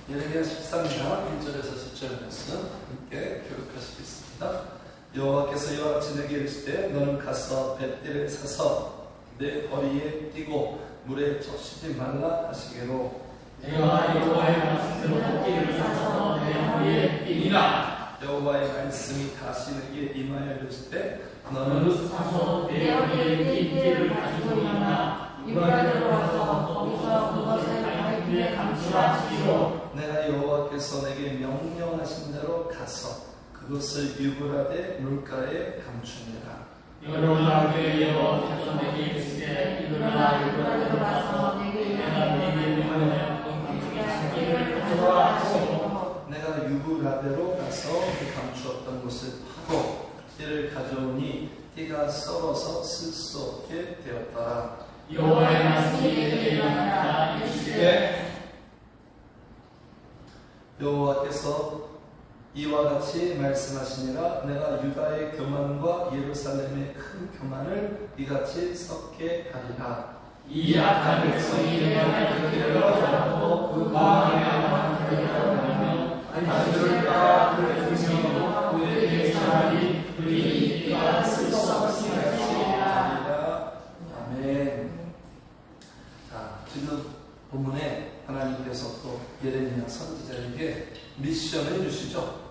예레미야 13장 1절에서 10절 말씀 함께 교육하시겠습니다. 여호와께서 이와 같이 내게 이르시되 너는 가서 뱃띠를 사서 내 허리에 띠고 물에 적시지 말라 하시기로 내가 여호와의 말씀대로 뱃띠를 사서 내 허리에 띠니라. 여호와의 말씀이 다시 내게 임하여 이르시되 너는 사서 내 허리에 띠 띠를 가지고 있나 유브라데로 가서 거기서 그것을 하나님께 감추라 하시기로 내가 여호와께서 내게 명령하신 대로 가서 그것을 유브라데 물가에 감추니라. 여호와께 여호와께서 내게 이르시되 일어나 유브라데로 가서 내가 네게 명하여 감추기를 가져와 하시고 내가 유브라데로 가서 그 감추었던 곳을 파고 띠를 가져오니 띠가 썩어서 쓸 수 없게 되었더라. 여호와의 말씀이 내게 임하니라. 이르시되 여호와께서 이와 같이 말씀하시니라. 내가 유다의 교만과 예루살렘의 큰 교만을 이같이 섞게 하리라. 이 악한 백성이 내 말을 들으려고 그 마음에 악한 그들을 하며 그들을 따라 그를 중심으로 그에게 차라리 그들이 띠가 쓸 수 없으리 하리라. 아멘. 자, 지금 본문에 하나님께서 또 예레미야 선지자에게 미션을 주시죠.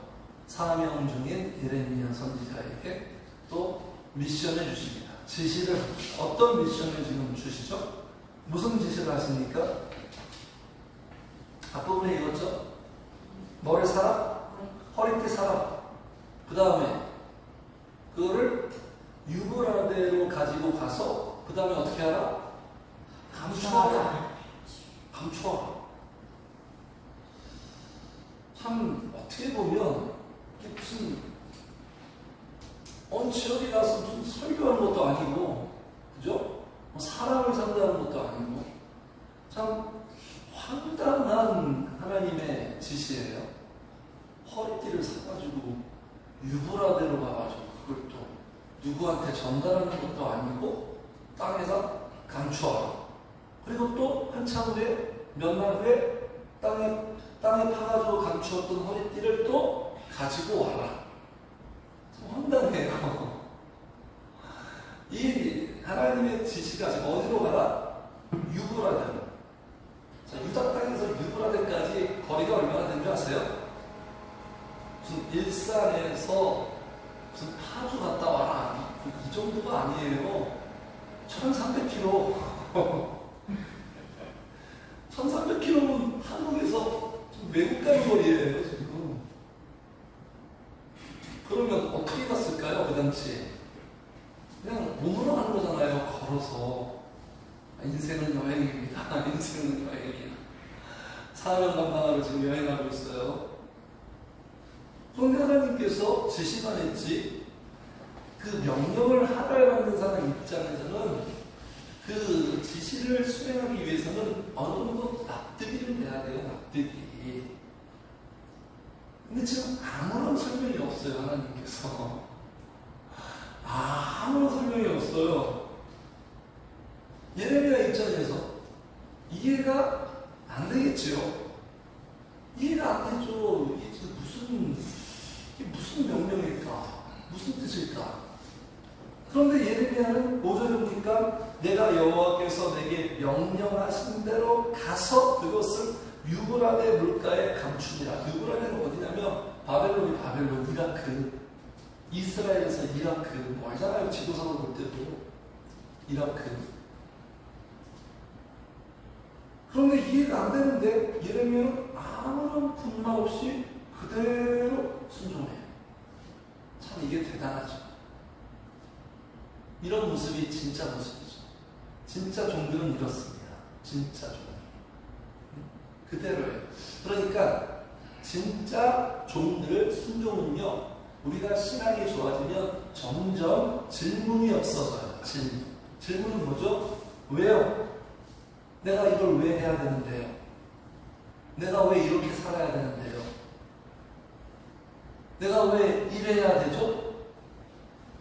사명 중인 예레미야 선지자에게 또 미션을 주십니다. 지시를, 어떤 미션을 지금 주시죠? 무슨 지시를 하십니까? 앞부분에 읽었죠? 뭐를 사라? 허리띠 사라. 그 다음에 그거를 유브라데로 가지고 가서 그 다음에 어떻게 하라? 감추어라. 감추어라. 참 어떻게 보면 이게 무슨 언치어디 가서 무슨 설교하는 것도 아니고, 그죠? 뭐 사람을 상대하는 것도 아니고, 참 황당한 하나님의 지시예요. 허리띠를 사가지고 유브라데로 가가지고 그걸 또 누구한테 전달하는 것도 아니고 땅에다 감추어라. 그리고 또 한참 후에, 몇 날 후에 땅에 파가지고 감추었던 허리띠를 또 가지고 와라. 참 황당해요. 이 하나님의 지시가 지금 어디로 가라? 유브라데로. 자, 유다 땅에서 유브라데까지 거리가 얼마나 되는 줄 아세요? 무슨 일산에서 무슨 파주 갔다 와라. 이 정도가 아니에요. 1300km. 1300km면 한국에서 외국 가는 거리예요, 지금. 그러면 어떻게 갔을까요, 그 당시에? 그냥 몸으로 가는 거잖아요, 걸어서. 인생은 여행입니다. 인생은 여행이야. 사명 감당하러 지금 여행하고 있어요. 그런데 하나님께서 지시만 했지, 그 명령을 하달받는 사람 입장에서는 그 지시를 수행하기 위해서는 어느 정도 납득이 돼야 돼요, 납득이. 근데 지금 아무런 설명이 없어요, 하나님께서. 아무런 설명이 없어요. 예레미야 입장에서 이해가 안 되겠지요. 이해가 안 되죠. 이게 무슨 명령일까? 무슨 뜻일까? 그런데 예레미야는 5절에 보니까 내가 여호와께서 내게 명령하신 대로 가서 그것을 유브라데 물가에 감추니라. 유브라데는 어디냐면 바벨론, 이라크. 이스라엘에서 이라크 멀잖아요. 지도상을 볼 때도 이라크. 그런데 이해가 안 되는데 예레미야는 아무런 분말 없이 그대로 순종해요. 참 이게 대단하죠. 이런 모습이 진짜 모습이죠. 진짜 종들은 이렇습니다. 진짜 종. 그대로예요. 그러니까 진짜 종들의 순종은요, 우리가 신앙이 좋아지면 점점 질문이 없어져요. 질문은 뭐죠? 왜요? 내가 이걸 왜 해야 되는데요? 내가 왜 이렇게 살아야 되는데요? 내가 왜 이래야 되죠?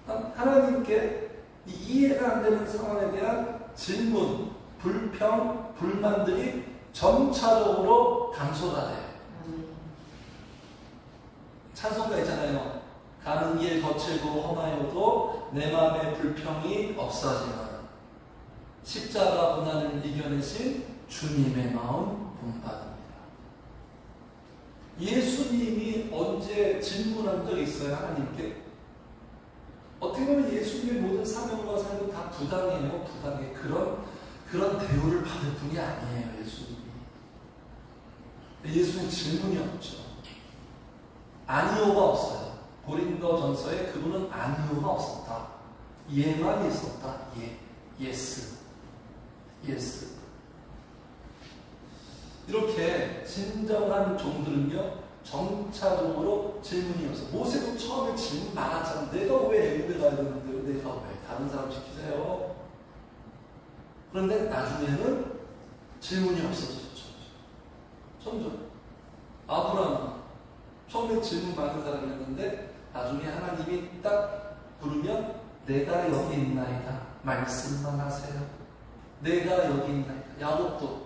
하나님께 이해가 안 되는 상황에 대한 질문, 불평, 불만들이 점차적으로 감소가 돼요. 찬송가 있잖아요. 가는 길 거칠고 험하여도 내 마음에 불평이 없어지만 십자가 고난을 이겨내신 주님의 마음 본받습니다. 예수님이 언제 질문한 적 있어요? 하나님께? 어떻게 보면 예수님의 모든 사명과 삶은 다 부당해요. 부당해. 그런 대우를 받을 분이 아니에요. 예수님이. 예수님 질문이 없죠. 아니오가 없어요. 고린도전서에 그분은 아니오가 없었다. 예만 있었다. 예. 예스. 예스. 이렇게 진정한 종들은요, 정차적으로 질문이 없어. 모세도 처음에 질문 많았잖아. 내가 왜 애굽에 가야 되는데, 내가 왜 다른 사람 시키세요? 그런데 나중에는 질문이 없어졌죠. 점점. 아브라함 처음에 질문 많은 사람이었는데 나중에 하나님이 딱 부르면 내가 여기 있나이다. 말씀만 하세요. 내가 여기 있나이다. 야곱도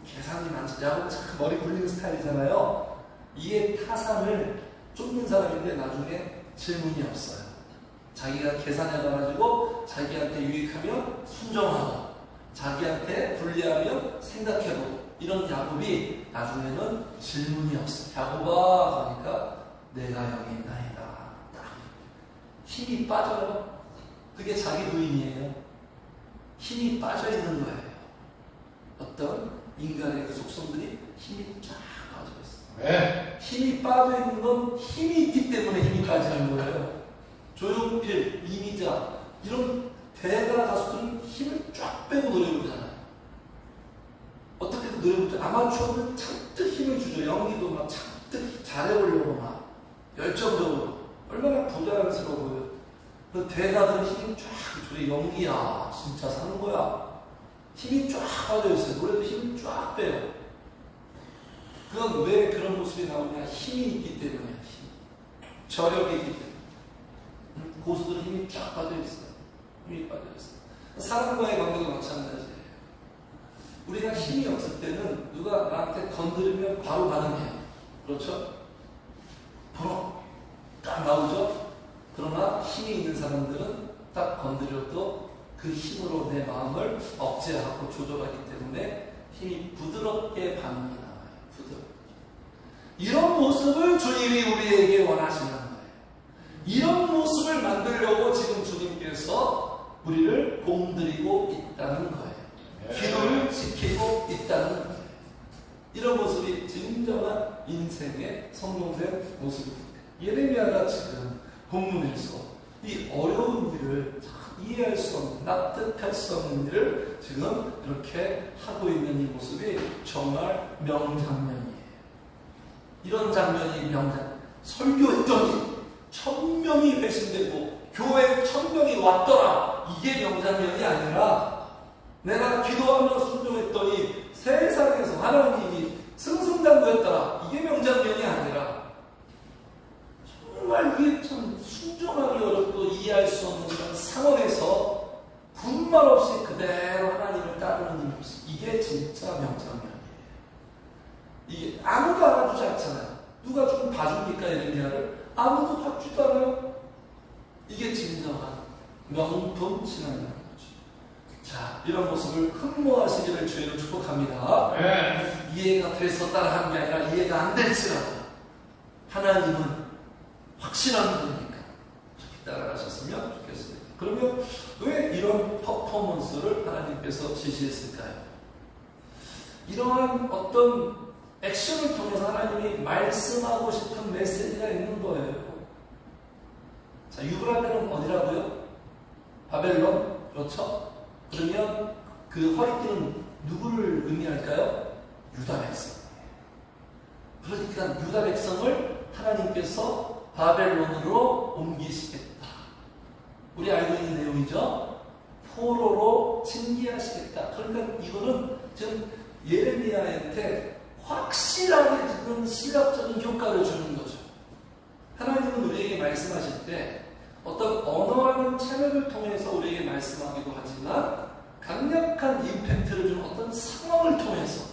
계산이 많죠. 야곱 참 머리 굴리는 스타일이잖아요. 이에 타산을 쫓는 사람인데 나중에 질문이 없어요. 자기가 계산해가지고 자기한테 유익하면 순종하고 자기한테 불리하면 생각해보고 이런 야곱이 나중에는 질문이 없어요. 야곱아 그러니까 내가 여기 있나이다. 힘이 빠져요. 그게 자기 부인이에요. 힘이 빠져있는 거예요. 어떤 인간의 그 속성들이 힘이 쫙 빠져있어요. 네. 힘이 빠져있는 건 힘이 있기 때문에 힘이 빠지는 거예요. 조용필, 이미자 이런 대가 가수들은 힘을 쫙 빼고 노래 부르잖아요. 어떻게든 노래 부르죠. 아마추어는 잔뜩 힘을 주죠. 연기도 막 잔뜩 잘해보려고 막 열정적으로 얼마나 부자연스러워요. 그 대가들은 힘이 쫙 주죠. 연기야 진짜 사는 거야. 힘이 쫙 빠져있어요. 노래도 힘을 쫙 빼요. 그건 왜 그런 모습이 나오냐? 힘이 있기 때문이에요. 힘. 저력이 있기 때문에. 고수들은 힘이 쫙 빠져있어요. 힘이 빠져있어요. 사람과의 관계도 마찬가지예요. 우리가 힘이 없을 때는 누가 나한테 건드리면 바로 반응해요. 그렇죠? 바로 딱 나오죠? 그러나 힘이 있는 사람들은 딱 건드려도 그 힘으로 내 마음을 억제하고 조절하기 때문에 힘이 부드럽게 반응이 나와요. 부드럽게. 이런 모습을 주님이 우리에게 원하시는 거예요. 이런 모습을 만들려고 지금 주님께서 우리를 공들이고 있다는 거예요. 기도를 지키고 있다는 거예요. 이런 모습이 진정한 인생의 성공된 모습입니다. 예레미야가 지금 본문에서 이 어려운 일을 이해할 수 없는, 납득할 수 없는 일을 지금 이렇게 하고 있는 이 모습이 정말 명장면이에요. 이런 장면이 명장. 설교했더니 1000명이 회심되고 교회에 1000명이 왔더라. 이게 명장면이 아니라 내가 기도하며 순종했더니 세상에서 하나님이 승승장구했더라. 이게 명장면이 아니라 정말 이게 참 순종하기 어렵고 이해할 수 없는 그런 상황에서 군말 없이 그대로 하나님을 따르는 이 모습. 이게 진짜 명장면이에요. 이게 아무도 알아주지 않잖아요. 누가 좀 봐줍니까? 예레미야를? 아무도 봐주지도 않아요. 이게 진정한 명품 신앙이라는 거죠. 자, 이런 모습을 흠모하시기를 주의로 축복합니다. 네. 이해가 돼서 따라하는 게 아니라 이해가 안 될지라도 하나님은 확실한 분이니까 이렇게 따라가셨으면 좋겠습니다. 그러면 왜 이런 퍼포먼스를 하나님께서 지시했을까요? 이러한 어떤 액션을 통해서 하나님이 말씀하고 싶은 메시지가 있는 거예요. 자, 유브라데는 어디라고요? 바벨론? 그렇죠? 그러면 그 허리띠는 누구를 의미할까요? 유다 백성. 그러니까 유다 백성을 하나님께서 바벨론으로 옮기시겠다. 우리 알고 있는 내용이죠? 포로로 징계하시겠다. 그러니까 이거는 지금 예레미야한테 확실하게 지금 시각적인 효과를 주는 거죠. 하나님은 우리에게 말씀하실 때 어떤 언어라는 채널을 통해서 우리에게 말씀하기도 하지만 강력한 임팩트를 주는 어떤 상황을 통해서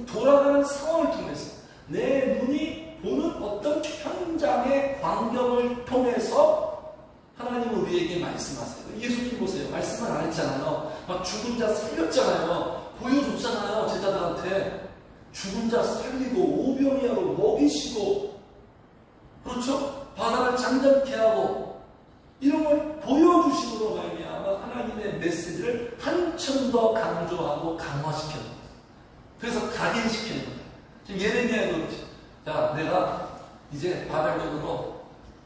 돌아가는 상황을 통해서 내 눈이 보는 어떤 현장 장의 광경을 통해서 하나님은 우리에게 말씀하세요. 예수님 보세요. 말씀을 안 했잖아요. 막 죽은 자 살렸잖아요. 보여줬잖아요. 제자들한테. 죽은 자 살리고 오병이어로 먹이시고, 그렇죠? 바다를 잠잠케 하고 이런 걸 보여주심으로 말미암아 하나님의 메시지를 한층 더 강조하고 강화시켜요. 그래서 각인시키는 거예요. 지금 예레미야에도 그렇죠. 자, 내가 이제 바벨론으로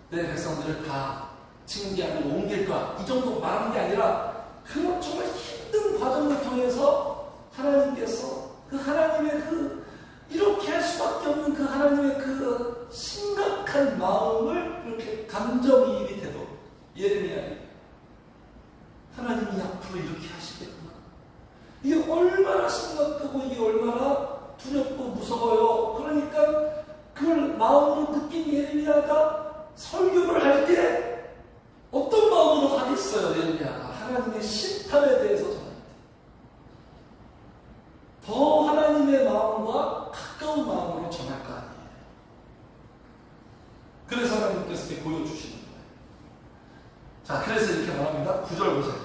내 백성들을 다 징계하고 옮길 거야. 이 정도 말하는 게 아니라 그런 정말 힘든 과정을 통해서 하나님께서 그 하나님의 그 이렇게 할 수밖에 없는 그 하나님의 그 심각한 마음을 이렇게 감정이입이 되도록 예레미야에 하나님이 앞으로 이렇게 하시겠구나. 이게 얼마나 심각하고 이게 얼마나 두렵고 무서워요. 그러니까 그걸 마음으로 느낀 예레미야가 설교를 할 때 어떤 마음으로 하겠어요. 예레미야가 하나님의 심판에 대해서 전할 때 더 하나님의 마음과 가까운 마음으로 전할 거 아니에요. 그래서 하나님께서 이렇게 보여주시는 거예요. 자, 그래서 이렇게 말합니다. 9절 보세요.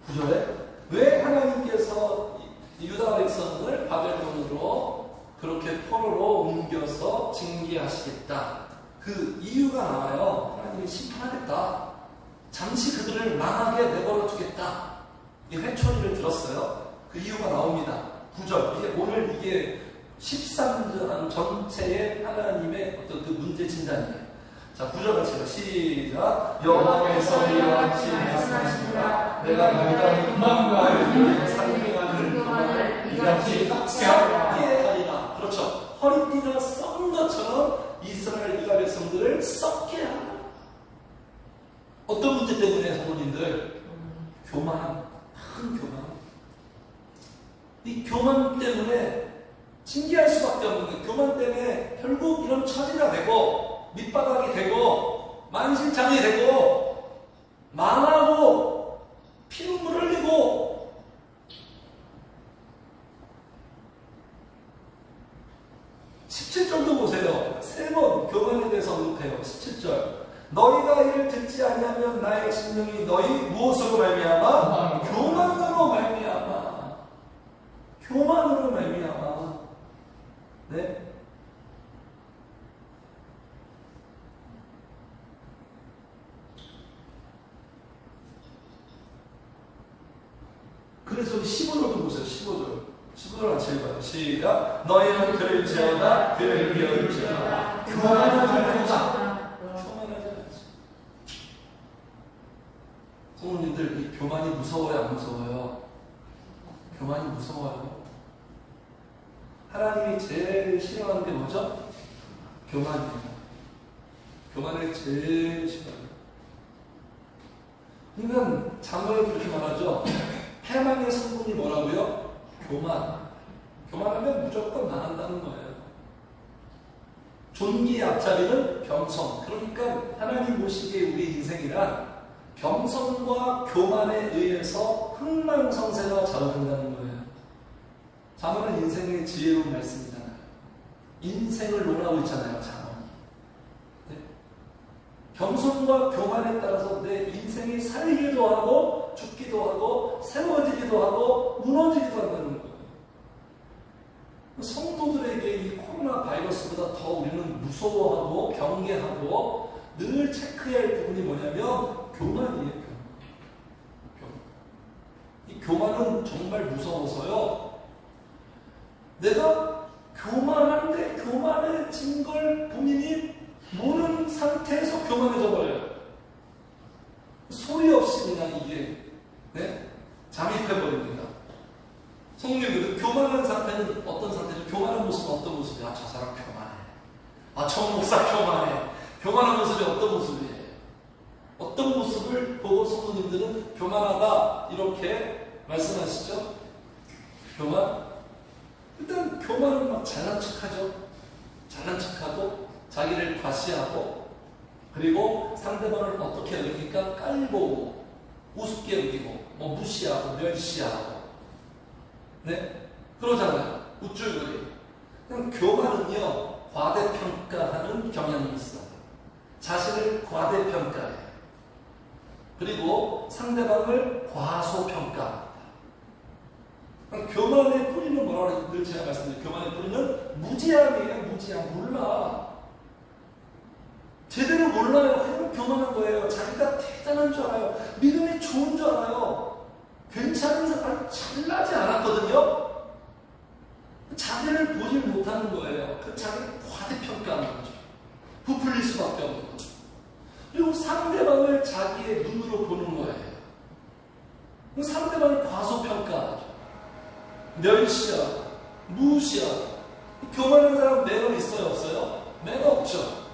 9절에 왜 하나님께서 유다 백성을 바벨론으로 그렇게 포로로 옮겨서 징계하시겠다. 그 이유가 나와요. 하나님이 심판하겠다. 잠시 그들을 망하게 내버려 두겠다. 이 회초리를 들었어요. 그 이유가 나옵니다. 9절. 이게 오늘 이게 13장 전체의 하나님의 어떤 그 문제 진단이에요. 자, 9절 같이 해요. 시작. 여호와께서 이와 같이 말씀하십니다. 내가 유다의 음악과 유다의 상행하는 그만을 이같이 썩게 하리라. 그렇죠. 허리띠가 썩은 것처럼 이스라엘 유다 백성들을 썩게 하라. 어떤 문제 때문에 성도님들? 교만, 큰 교만. 이 교만 때문에 징계할 수밖에 없는 거예요. 교만 때문에 결국 이런 처지가 되고 밑바닥이 되고 만신창이 되고 망하고 피눈물 흘리고 17절도 보세요. 3번 교만에 대해서 언급해요. 17절. 너희가 이를 듣지 아니하면 나의 심령이 너희 무엇으로 말미암아? 교만으로 말미암아. 교만으로 말미암아. 네? 그래서 15절도 보세요. 15절 같이 읽어요. 시작. 너희는 들을지어다 그를 비울지어다 교만하지 말자. 교만하지 말자. 성도님들, 이 교만이 무서워요, 안 무서워요? 교만이 무서워요. 하나님이 제일 싫어하는 게 뭐죠? 교만이에요. 교만을 제일 싫어해요. 그러니까 장로에 그렇게 말하죠. 패망의 성분이 뭐라고요? 교만. 교만하면 무조건 망한다는 거예요. 존귀의 앞자리는 겸손. 그러니까 하나님 보시기에 우리 인생이란 겸손과 교만에 의해서 흥망성쇠가 자라는다는 거예요. 잠언은 인생의 지혜로운 말씀이잖아요. 인생을 논하고 있잖아요. 잠언. 네? 겸손과 교만에 따라서 내 인생이 살기도 하고 죽기도 하고 세워지기도 하고 무너지기도 한다는 거예요. 성도들에게 이 코로나 바이러스보다 더 우리는 무서워하고 경계하고 늘 체크해야 할 부분이 뭐냐면 교만이에요. 교만. 이 교만은 정말 무서워서요. 내가 교만한데 교만해진 걸 본인이 모르는 상태에서 교만해져 버려요. 소리 없이 그냥 이게 잠입해버립니다. 성령님들, 교만한 상태는 어떤 상태죠? 교만한 모습은 어떤 모습이야? 저 사람 교만해. 저 목사 교만해. 교만한 모습이 어떤 모습이에요? 어떤 모습을 보고 성도님들은 교만하다 이렇게 말씀하시죠? 교만? 일단 교만은 막 잘난 척하죠. 잘난 척하고 자기를 과시하고 그리고 상대방을 어떻게 여기니까 깔보고 우습게 여기고 무시하고 멸시하고 네? 그러잖아요. 우쭐거리고. 그냥 교만은요 과대평가하는 경향이 있어. 자신을 과대평가해. 그리고 상대방을 과소평가합니다. 교만의 뿌리는 뭐라고 늘 제가 말씀드린 교만의 뿌리는 무지함이에요. 무지함. 몰라. 제대로 몰라요. 그냥 교만한 거예요. 자기가 대단한 줄 알아요. 믿음이 좋은 줄 알아요. 괜찮은 사람 잘나지 않았거든요. 자기를 보질 못하는 거예요. 그 자기를 과대평가하는 거죠. 부풀릴 수밖에 없는 거죠. 그리고 상대방을 자기의 눈으로 보는 거예요. 상대방을 과소평가하죠. 멸시하고 무시하고. 교만한 사람 매너 있어요? 없어요? 매너 없죠.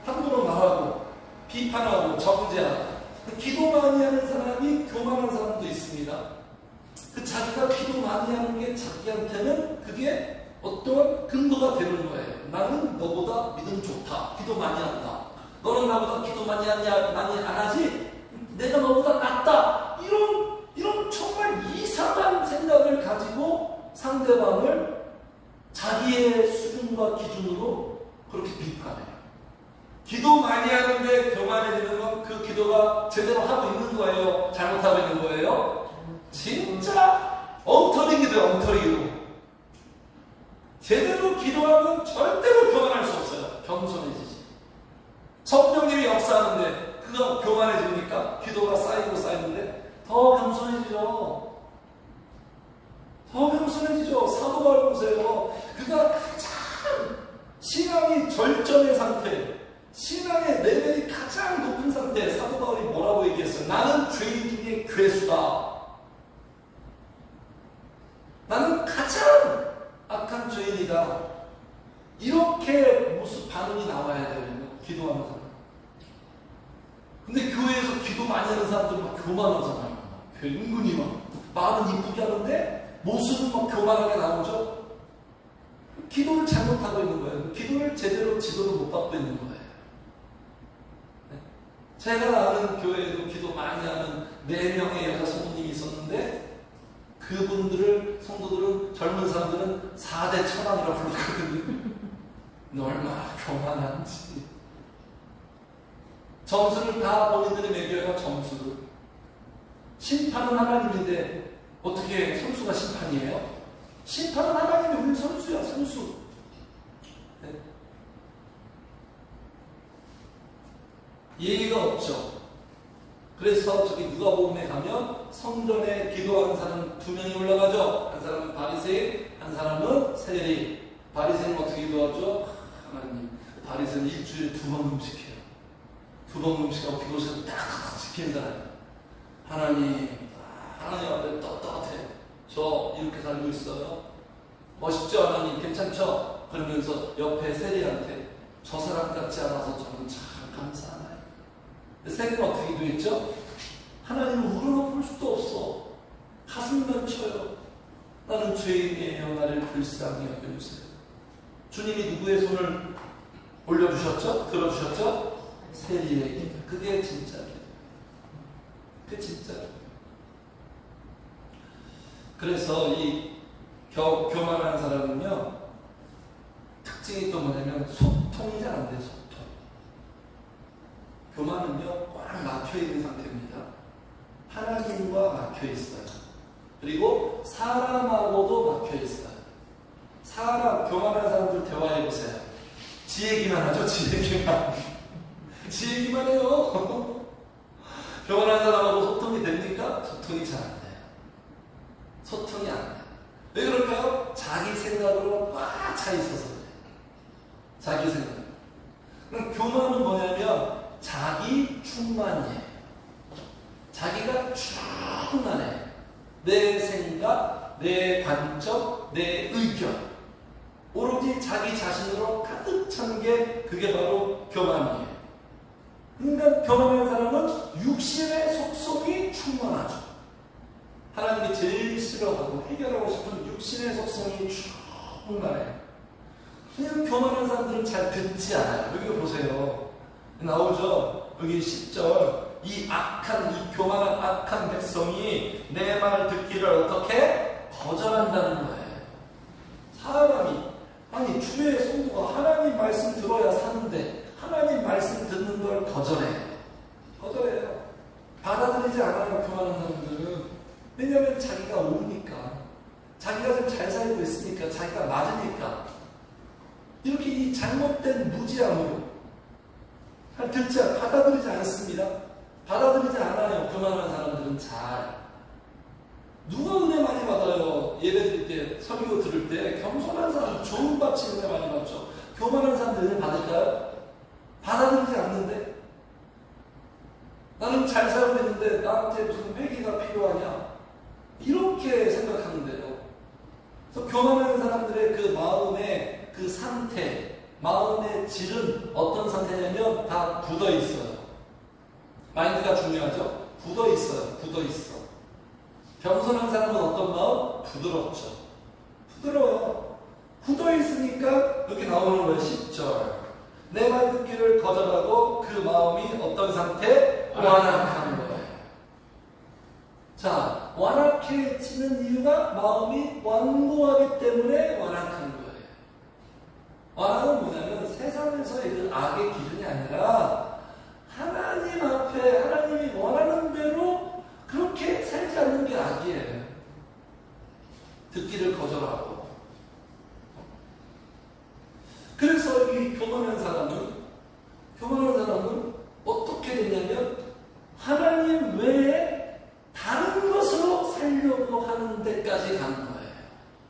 함부로 말하고 비판하고 정죄하고. 기도 많이 하는 사람이 교만한 사람도 있습니다. 그 자기가 기도 많이 하는 게 자기한테는 그게 어떠한 근거가 되는 거예요. 나는 너보다 믿음 좋다. 기도 많이 한다. 너는 나보다 기도 많이 안 하지? 내가 너보다 낫다. 이런 정말 이상한 생각을 가지고 상대방을 자기의 수준과 기준으로 그렇게 비판해요. 기도 많이 하는데 교만해지는 건 그 기도가 제대로 하고 있는 거예요? 잘못하고 있는 거예요? 진짜 엉터리 기도예요. 엉터리 기도. 제대로 기도하면 절대로 교만할 수 없어요. 겸손해지지. 성령님이 역사하는데 그가 교만해집니까? 기도가 쌓이는데 더 겸손해지죠. 더 겸손해지죠. 사도 바울 보세요. 그가 가장 신앙이 절정의 상태, 신앙의 레벨이 가장 높은 상태, 사도 바울이 뭐라고 얘기했어요? 나는 죄인 중에 괴수다. 나는 가장 악한 죄인이다. 이렇게 모습 반응이 나와야 돼요. 기도하는 사람. 근데 교회에서 기도 많이 하는 사람들은 막 교만하잖아요. 은근히 막 마음은 이쁘게 하는데 모습은 막 교만하게 나오죠. 기도를 잘못하고 있는 거예요. 기도를 제대로 지도를 못 받고 있는 거예요. 네? 제가 아는 교회에도 기도 많이 하는 4명의 여자 성도님이 있었는데 그분들을 성도들은 젊은 사람들은 4대 천왕이라고 부르거든요. 얼마나 교만한지. 점수를 다 본인들이 매겨요. 점수를. 심판은 하나님인데 어떻게 선수가 심판이에요? 심판은 하나님이 우리 선수야. 선수. 네. 예의가 없죠. 그래서 저기 누가복음에 가면 성전에 기도하는 사람 2명이 올라가죠. 한 사람은 바리새인, 한 사람은 세리. 바리새인은 어떻게 기도하죠? 하나님, 바리새인은 일주일에 2번 금식해요. 2번 금식하고 기도를 딱 지키는 사람. 하나님 앞에 떳떳해. 저 이렇게 살고 있어요. 멋있죠? 하나님 괜찮죠? 그러면서 옆에 세리한테 저 사람 같지 않아서 저는 참 감사하나요. 세리는 어떻게 기도했죠? 하나님은 우러러볼 수도 없어. 가슴만 쳐요. 나는 죄인이에요. 나를 불쌍히 여겨주세요. 주님이 누구의 손을 올려주셨죠? 들어주셨죠? 세리의 기도. 그게 진짜 기도. 그게 진짜 기도. 그래서 이 교만한 사람은요, 특징이 또 뭐냐면 소통이 잘 안 돼요. 소통. 교만은요 꽉 막혀있는 상태입니다. 하나님과 막혀있어요. 그리고 사람하고도 막혀있어요. 교만한 사람들 대화해보세요. 지 얘기만 하죠. 지 얘기만. 지 얘기만 해요. 교만한 사람하고 소통이 됩니까? 소통이 잘 안 돼요. 소통이 안 돼요. 왜 그럴까요? 자기 생각으로 꽉 차 있어서 그래요. 자기 생각. 그럼 교만은 뭐냐면 자기 충만이에요. 자기가 충만해. 내 생각, 내 관점, 내 의견. 오로지 자기 자신으로 가득 찬 게 그게 바로 교만이에요. 그러니까 교만한 사람은 육신의 속성이 충만하죠. 하나님이 제일 싫어하고 해결하고 싶은 육신의 속성이 충만해요. 그냥 교만한 사람들은 잘 듣지 않아요. 여기 보세요. 나오죠. 여기 10절. 이 교만한 악한 백성이 내 말 듣기를 어떻게? 거절한다는 거예요. 사람이 아니 주의 성도가 하나님 말씀 들어야 사는데 하나님 말씀 듣는 걸 거절해요. 받아들이지 않아요. 교만한 사람들은. 왜냐하면 자기가 옳으니까, 자기가 좀 잘 살고 있으니까, 자기가 맞으니까 이렇게 이 잘못된 무지함으로 받아들이지 않습니다. 받아들이지 않아요. 교만한 사람들은 잘. 누가 은혜 많이 받아요? 예배 드릴 때, 설교 들을 때 겸손한 사람, 좋은 받치 은혜 많이 받죠. 교만한 사람들 은혜 받을까요? 받아들이지 않는데, 나는 잘 살고 있는데 나한테 무슨 회개가 필요하냐? 이렇게 생각하는데요. 그래서 교만한 사람들의 그 마음의 그 상태, 마음의 질은 어떤 상태냐면 다 굳어 있어요. 마인드가 중요하죠? 굳어 있어요. 겸손한 사람은 어떤 마음? 부드럽죠. 부드러워요. 굳어 있으니까 여기 나오는 거예요. 10절. 내 말 듣기를 거절하고 그 마음이 어떤 상태? 완악한 거예요. 자, 완악해지는 이유가 마음이 완고하기 때문에 완악한 거예요. 완악은 뭐냐면 세상에서의 그 악의 기준이 아니라 하나님 앞에 하나님이 원하는 대로 그렇게 살지 않는 게 악이에요. 듣기를 거절하고. 그래서 이 교만한 사람은 어떻게 되냐면 하나님 외에 다른 것으로 살려고 하는 데까지 가는 거예요.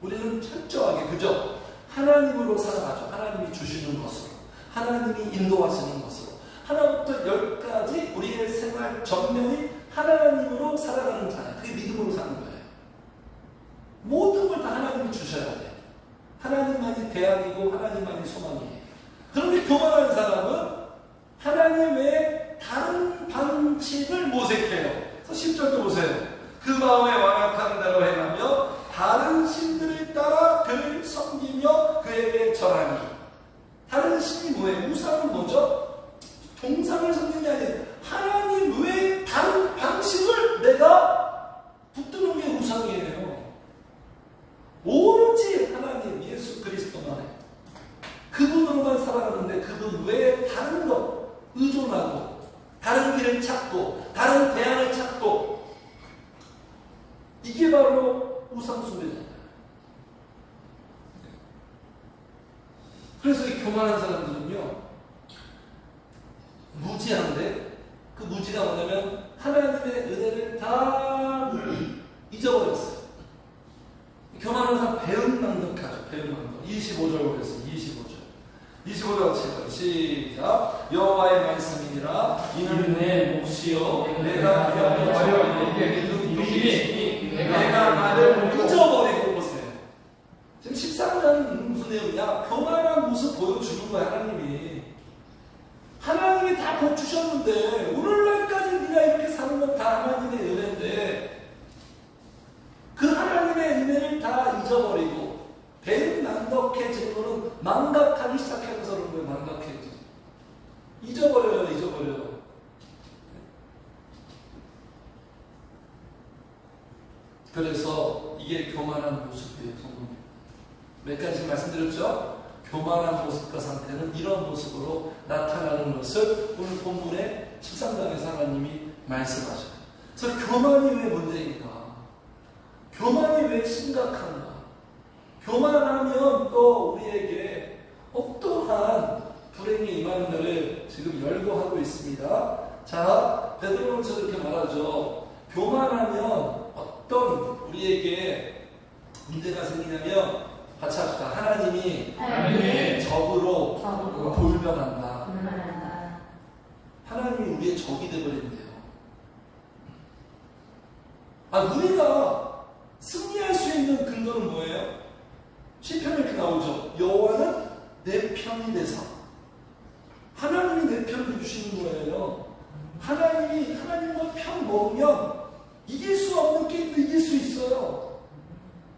우리는 철저하게 그저 하나님으로 살아가죠. 하나님이 주시는 것으로, 하나님이 인도하시는 것으로, 하나부터 10까지 우리의 생활 전면이 하나님으로 살아가는 자예요. 그게 믿음으로 사는 거예요. 모든 걸 다 하나님이 주셔야 돼요. 하나님만이 대안이고 하나님만이 소망이에요. 그런데 교만한 사람은 하나님 외에 다른 방식을 모색해요. 그래서 10절도 보세요. 그 마음에 완악한 대로 행하며 다른 신들을 따라 그를 섬기며 그에게 절하니. 다른 신이 뭐예요? 우상은 뭐죠? 동상을 섬기는 게 아니에요. 하나님 외에 다른 방식을 내가 붙드는 게 우상이에요. 오로지 하나님 예수 그리스도만 해. 그분으로만 살아가는데 그분 외에 다른 것 의존하고 다른 길을 찾고 다른 대안을 찾고, 이게 바로 우상숭배잖아요. 그래서 이 교만한 사람들은요 무지한데, 그 무지가 뭐냐면 하나님의 은혜를 다 잊어버렸어요. 교만한 사람 배은망덕하죠. 배은망덕. 25절 그랬어요. 25절 같이 시작. 여호와의 말씀이니라 이는 내 몫이요 내가 여호와여 내게 이르기니 내가 나를 잊어버리고. 보세요. 지금 13장은 무슨 내용이냐? 교만한 모습 보여주는 거야. 하나님이 다 복 주셨는데 오늘날까지 네가 이렇게 사는 건 다 하나님의 은혜인데 그 하나님의 은혜를 다 잊어버리고 배은망덕해지는 거는 망각하기 시작하면서 그런 거예요. 망각해지. 잊어버려요. 그래서 이게 교만한 모습이에요. 몇 가지 말씀드렸죠? 교만한 모습과 상태는 이런 모습으로 나타나는 것을 오늘 본문의 13장에서 하나님이 말씀하셔요. 그래서 교만이 왜 문제인가? 교만이 왜 심각한가? 교만하면 또 우리에게 어떠한 불행이 임하는 날을 지금 열거하고 있습니다. 자, 베드로전서 이렇게 말하죠. 교만하면 어떤 우리에게 문제가 생기냐면, 같이 합시다. 하나님이 적으로 돌변한다. 하나님이 우리의 적이 되어버린대요. 우리가 승리할 수 있는 근거는 뭐예요? 시편에 이렇게 나오죠. 여호와는 내 편이 되사. 하나님이 내 편을 주시는 거예요. 하나님과 편 먹으면 이길 수 없는 게임도 이길 수 있어요.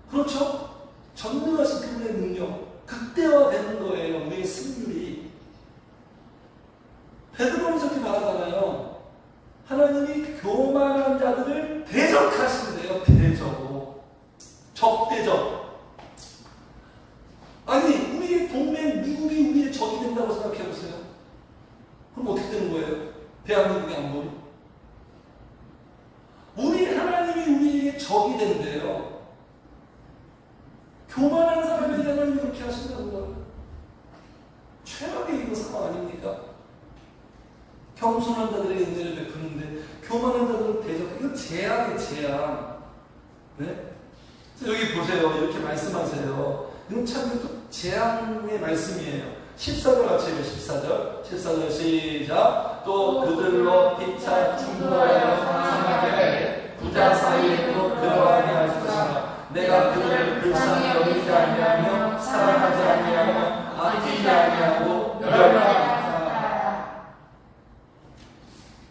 그렇죠? 전능하신 그분의 능력, 극대화되는 거예요. 우리의 승률이. 베드로전서 이렇게 말하잖아요. 하나님이 교만한 자들을 대적하신대요. 적대적. 우리의 적이 된대요. 교만한 사람에게 하나님 그렇게 하신다는 거예요. 최악의 이거 상황 아닙니까? 겸손한 자들에게 은혜를 베푸는데 교만한 자들은 대적. 이거 재앙이에요, 재앙. 네? 여기 보세요. 이렇게 말씀하세요. 이건 참 재앙의 말씀이에요. 14절 같이 해요. 14절 시작. 또 그들로 피차 충돌하여 상하게 부자 사이에도 들어가게 할 것이라. 내가 그들을 불쌍히 여기지 아니하며 사랑하지 아니하며 아끼지 아니하고 멸망하라.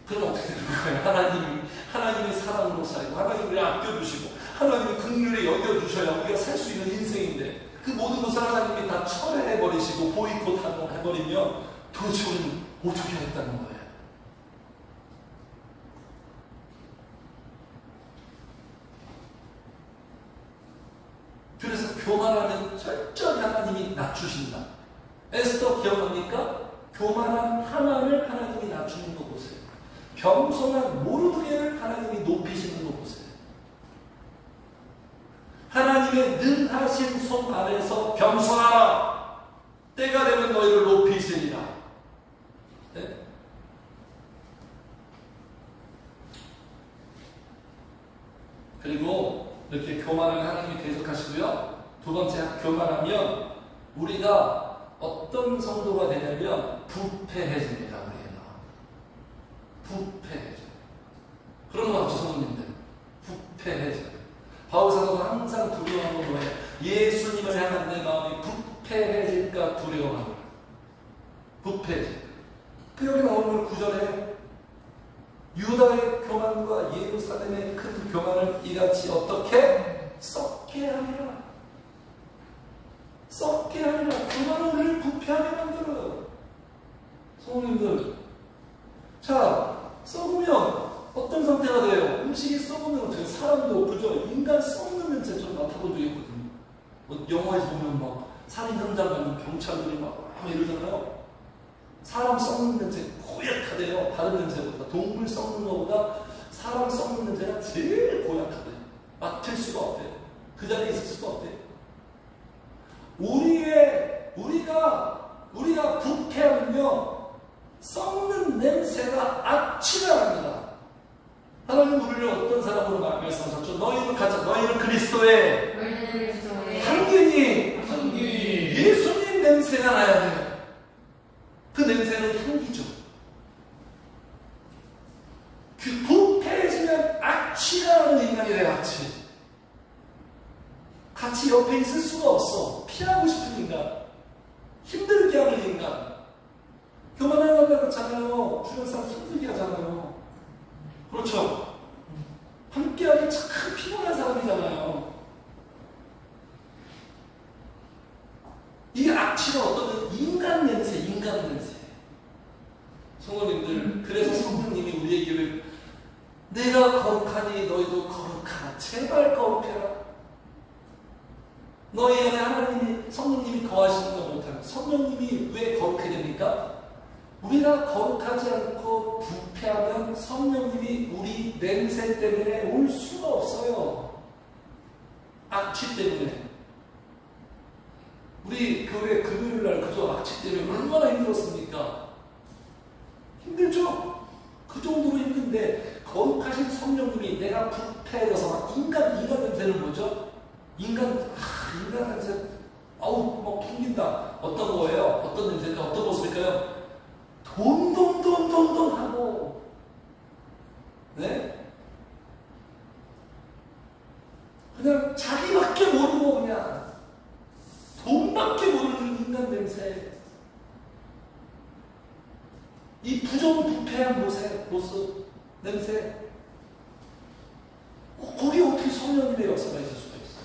그럼 어떻게 되는 거예요? 하나님의 사랑으로 살고 하나님을 아껴주시고 하나님의 긍휼에 여겨주셔야 우리가 살 수 있는 인생인데 그 모든 것을 하나님이 다 철회해버리시고 보이콧 해버리면 도대체 우리는 어떻게 하겠다는 거예요? 그래서 교만하면 철저히 하나님이 낮추신다. 에스더 기억합니까? 교만한 하만을 하나님이 낮추는 거 보세요. 겸손한 모르드게를 하나님이 높이시는 거 보세요. 하나님의 능하신 손 아래서 겸손하라. 때가 되면 너희를 높이시리라. 네? 그리고 이렇게 교만을 하나님이 대적하시고요. 두 번째, 교만하면 우리가 어떤 성도가 되냐면 부패해집니다. 우리가 부패해져. 그런 거 같죠, 성도님들? 부패해져. 바울 사도가 항상 두려워하는 건 뭐예요? 예수님을 향한 내 마음이 부패해질까 두려워하는 거예요. 부패해질까. 그 여기 나오는 9절에 유다의 교만과 예루살렘의 큰 교만을 이같이 어떻게? 썩게 하리라. 썩게 하리라. 교만은 우리를 부패하게 만들어요. 성도님들, 자, 썩으면 어떤 상태가 돼요? 음식이 썩으면 어떻게? 사람도 그죠? 인간 썩는 냄새 좀 맡아본 적이 있거든요. 뭐 영화에서 보면 막 살인 현장 가면 경찰들이 막 이러잖아요. 사람 썩는 냄새 고약하대요. 다른 냄새보다. 동물 썩는 것보다 사람 썩는 냄새가 제일 고약하대요. 맡을 수가 없대요. 그 자리에 있을 수가 없대요. 우리가 부패하면요, 썩는 냄새가 악취가 납니다. 하나님 우리를 어떤 사람으로 말씀하셨죠? 너희는 그리스도의 향기니 예수님 냄새가 나야 돼요. 그 냄새는 향기죠. 그 부패해지면 악취가 나는 인간이 돼요. 악취. 같이 옆에 있을 수가 없어. 피하고 싶은 인간, 힘들게 하는 인간. 교만하려고 그렇잖아요. 주변 사람 힘들게 하잖아요. 그렇죠? 함께하기 참 피곤한 사람이잖아요. 이 악취가 어떤 인간 냄새. 성도님들, 그래서 성령님이 우리에게 내가 거룩하니 너희도 거룩하라. 제발 거룩해라. 너희 안에 하나님이, 성령님이 거하시는 거 못하면 성령님이 왜 거룩해야 됩니까? 우리가 거룩하지 않고 부패하면 성령님이 우리 냄새 때문에 올 수가 없어요. 악취 때문에. 우리 교회 금요일날 그저 악취 때문에 얼마나 힘들었습니까? 힘들죠? 그 정도로 힘든데 거룩하신 성령님이 내가 부패해서 막 인간 냄새는 뭐죠? 인간 냄새 막 튕긴다. 어떤 거예요? 어떤 냄새일까? 어떤 모습일까요? 돈돈 하고, 네? 그냥 자기밖에 모르고 그냥 돈밖에 모르는 인간 냄새. 이 부정부패한 모습, 냄새. 거기에 어떻게 성령님의 역사가 있을 수가 있어요?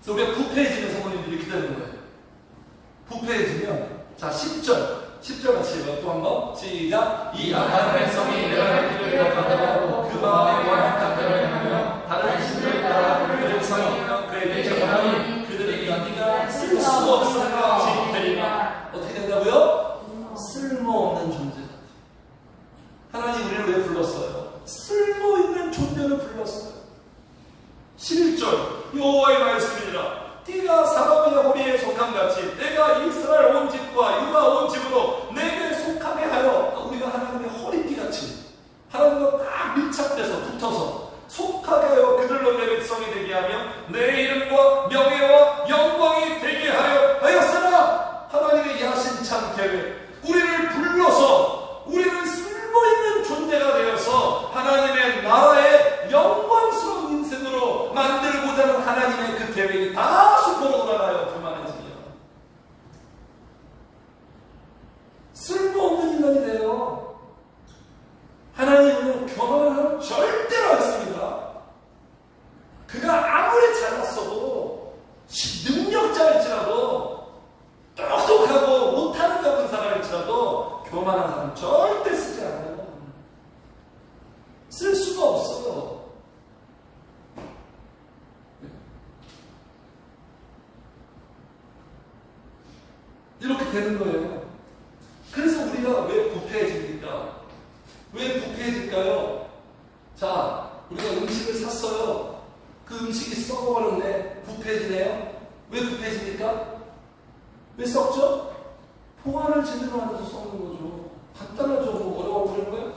그래서 우리가 부패해지는 성령님들이 이렇게 되는 거예요. 부패해지면, 자, 10절 같이 해봐요. 또 한 번. 시작. 이 악한 백성이 내가 그들을 받아가고 그 마음에 완악한 대로 행하며 다른 신들을 따라 그들을 성이며 그에게 정하니 그들의 인기가 쓸 수 없으며 지리되리라. 어떻게 된다고요? 쓸모없는 존재. 하나님 우리를 왜 불렀어요? 쓸모있는 존재로 이름을 불렀어요. 11절 여호와의 말씀이니라. 띠가 사람의 허리에 속한 같이 내가 이스라엘 온 집과 유다 온 집으로 내게 속하게 하여, 우리가 하나님의 허리띠같이 하나님과 딱 밀착돼서 붙어서 속하게 하여 그들로 내 백성이 되게 하며 내 이름과 명예와 영광이 되게 하였으나, 하나님의 야심찬 계획, 우리를 불러서 우리는 쓸모있는 존재가 되어서 하나님의 나라의 영광스러운 인생으로 만들고자 하는 하나님의 그 계획이 다 수포로 돌아가요. 그만해지면 쓸모없는 인간이 돼요. 하나님은 교만한 사람 절대로 안 씁니다. 그가 아무리 잘났어도, 능력자일지라도, 똑똑하고 못하는 같은 사람일지라도 교만한 사람 절대 쓰지 않아요. 쓸 수가 없어요. 이렇게 되는 거예요. 그래서 우리가 왜 부패해집니까? 왜 부패해질까요? 자, 우리가 음식을 샀어요. 그 음식이 썩어버렸네. 부패해지네요. 왜 부패해집니까? 왜 썩죠? 보관을 제대로 안 해서 썩는 거죠. 간단하죠. 뭐 어려워 보이는 거예요?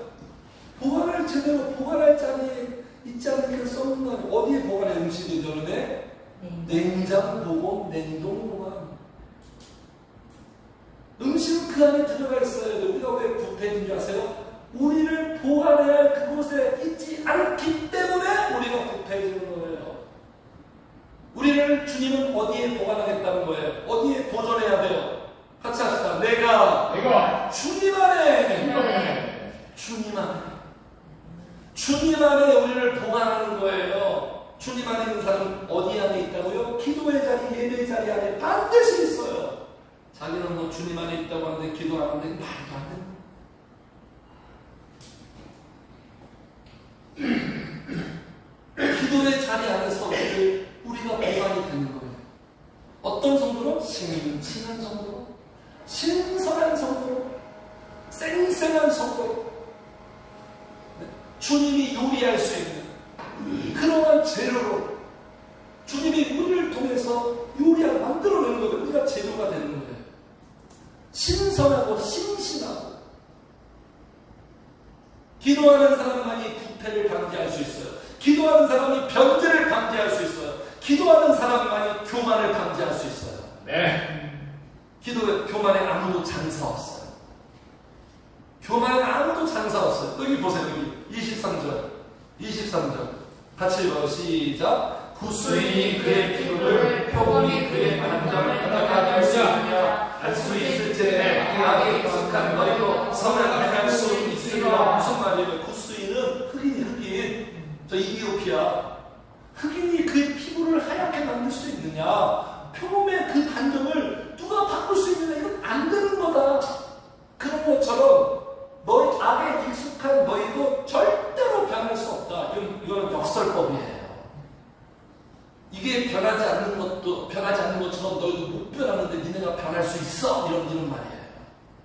보관을 제대로, 보관할 자리에 있지 않으니까 썩는 거 아니에요. 어디에 보관해 음식이 저런데? 냉장 보관, 냉동 보관. 음식은 그 안에 들어가 있어야 돼요. 우리가 왜 부패인 줄 아세요? 우리를 보관해야 할 그곳에 있지 않기 때문에 우리가 부패해지는 거예요. 우리를 주님은 어디에 보관하겠다는 거예요? 어디에 보존해야 돼요? 같이 합시다. 내가 주님 안에 주님 안에 우리를 보관하는 거예요. 주님 안에 있는 사람은 어디 안에 있다고요? 기도의 자리, 예배의 자리 안에 반드시 있어요. 자기는 뭐 주님 안에 있다고 하는데 기도 안 하는데 말도 안 되는 기도의 자리 안에서 우리가 보관이 되는 거예요. 어떤 성도로? 신실한 성도로, 신선한 성도로, 쌩쌩한 성도로, 주님이 요리할 수 있는 그러한 재료로 주님이 우리를 통해서 요리를 만들어내는 거예요. 우리가 재료가 되는 거예요. 신선하고 신실하고. 기도하는 사람만이 부패를 방지할 수 있어요. 기도하는 사람이 변제를 방지할 수 있어요. 기도하는 사람만이 교만을 방지할 수 있어요. 네. 교만에 아무도 장사 없어요. 교만에 아무도 장사 없어요. 여기 보세요. 여기 23절 같이 읽어요. 시작. 구수인이 그의 피부를, 표범이 그의 반점을 닦아게 할 수 있느냐? 할 수 있을지에 악에 익숙한 너희도 선을 행할 수 있으리라. 무슨 말이에요? 구수인은 흑인. 저 이디오피아 흑인이 그의 피부를 하얗게 만들 수 있느냐? 표범의 그 반점을 누가 바꿀 수 있느냐? 이건 안 되는 거다. 그런 것처럼 너희 악에 익숙한 너희도 절대로 변할 수 없다. 이건 역설법이에요. 이게 변하지 않는 것처럼 너희도 못 변하는데 니네가 변할 수 있어. 이런 말이에요.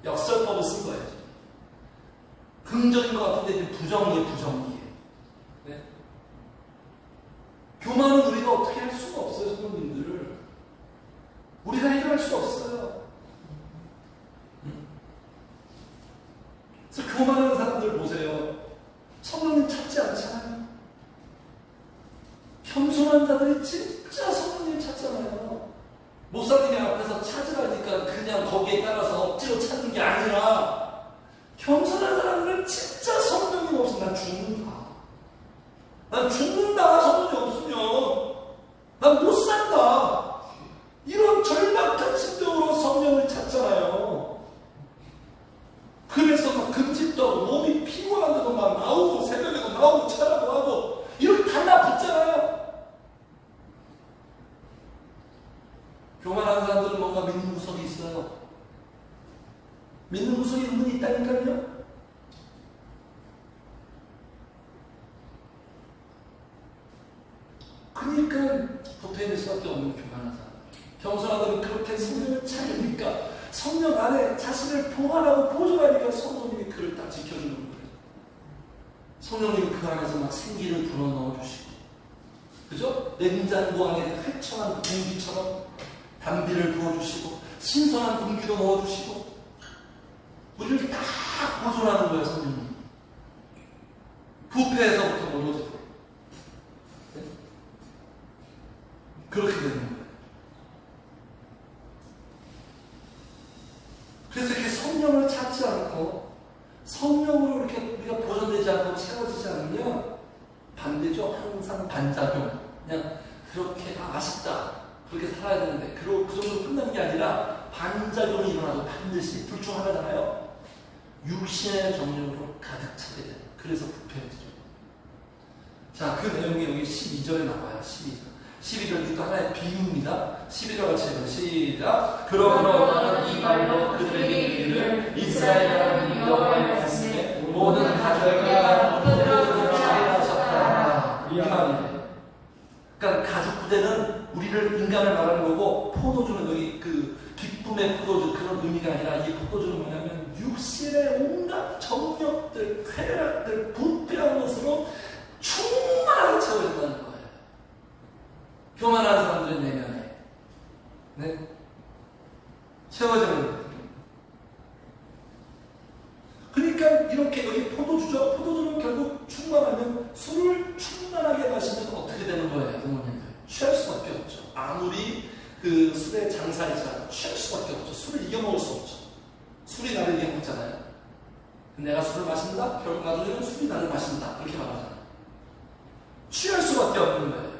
역설법을 쓴 거예요. 긍정인 것 같은데 부정이에요. 네? 교만은 우리가 어떻게 할 수가 없어요. 성도님들. 우리가 해결할 수 없어요. 그래서 교만한 사람들 보세요. 성령님 찾지 않잖아요. 겸손한 자들이 진짜 성령님 찾잖아요. 목사님이 앞에서 찾으라니까 그냥 거기에 따라서 억지로 찾는 게 아니라 겸손한 사람들은 진짜 성령님 없으면 난 죽는다. 성령님 없으면 난 못 산다. 이런 절박한 심정으로 성령을 찾잖아요. 그래서 막 금집도 하고 몸이 피곤한데도 막 나오고 새벽에도 나오고 차라도 하고 이렇게 달라붙잖아요. 교만한 사람들은 뭔가 믿는 구석이 있어요. 믿는 구석이 은근히 있다니까요. 그러니까 부패될 수밖에 없는 교만한 사람. 겸손하다면 그렇게 성령을 찾으니까 성령 안에 자신을 보관하고 보존하니까 성도님이 그를 딱 지켜주는 거예요. 성령님이 그 안에서 막 생기를 불어넣어주시고, 그죠? 냉장고 안에 회청한 그 공기처럼 담비를 부어주시고, 신선한 공기도 넣어주시고, 우리를 다 보존하는 거예요, 성령님. 부패에서부터 멀어지고. 네? 그렇게 되는 거예요. 그래서 이렇게 성령을 찾지 않고, 성령으로 이렇게 우리가 보존되지 않고 채워지지 않으면 반대죠. 항상 반작용. 그냥 그렇게 아쉽다. 그렇게 살아야 되는데, 그 정도로 끝나는 게 아니라 반작용이 일어나도 반드시 둘 중 하나잖아요. 육신의 정욕으로 가득 차게 돼요. 그래서 부패해지죠. 자, 그 내용이 여기 12절에 나와요. 12절 이것도 하나의 비유입니다. 12절 같이 해요. 시작. 그러므로 이 말로 그들에게 이르기를 이스라엘이라는 여호와의 말씀에 모든 가족에게 포도주를 차리하셨다. 이 말이에요. 그러니까 가족 부대는 우리를 인간을 말하는 거고, 포도주는 여기 그 기쁨의 포도주 그런 의미가 아니라, 이 포도주는 뭐냐면 육신의 온갖 정욕들, 쾌락들, 부패한 것으로 충만하게 채워진다는 거예요. 교만한 사람들의 내면에, 네? 채워지는 거예요. 그러니까 이렇게 여기 포도주죠. 포도주는 결국 충만하면, 술을 충만하게 마시면 어떻게 되는 거예요, 부모님들? 취할 수밖에 없죠. 아무리 그 술의 장사이자 취할 수밖에 없죠. 술을 이겨먹을 수 없죠. 술이 나를 이겨먹잖아요. 내가 술을 마신다? 결국 나중에는 술이 나를 마신다. 그렇게 말하잖아요. 취할 수밖에 없는 거예요.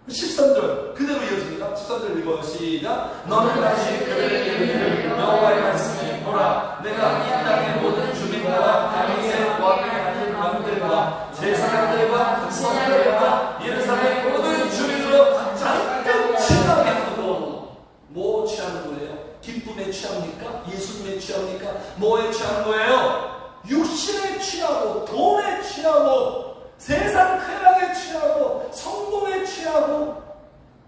13절 그대로 이어집니다. 13절 읽어요. 시작. 너는 다시 그들에게 이르기를 여호와의 말씀이 보라, 내가 이 땅의 모든 주민과 다윗의 왕에 앉은 왕들과 제사장들과 선지자들과 예루살렘 모든 주민으로 잔뜩 취하게 하고. 뭐 취하는 거예요? 기쁨에 취합니까? 예수님에 취합니까? 뭐에 취하는 거예요? 육신에 취하고, 돈에 취하고, 세상 쾌락에 취하고, 성공에 취하고.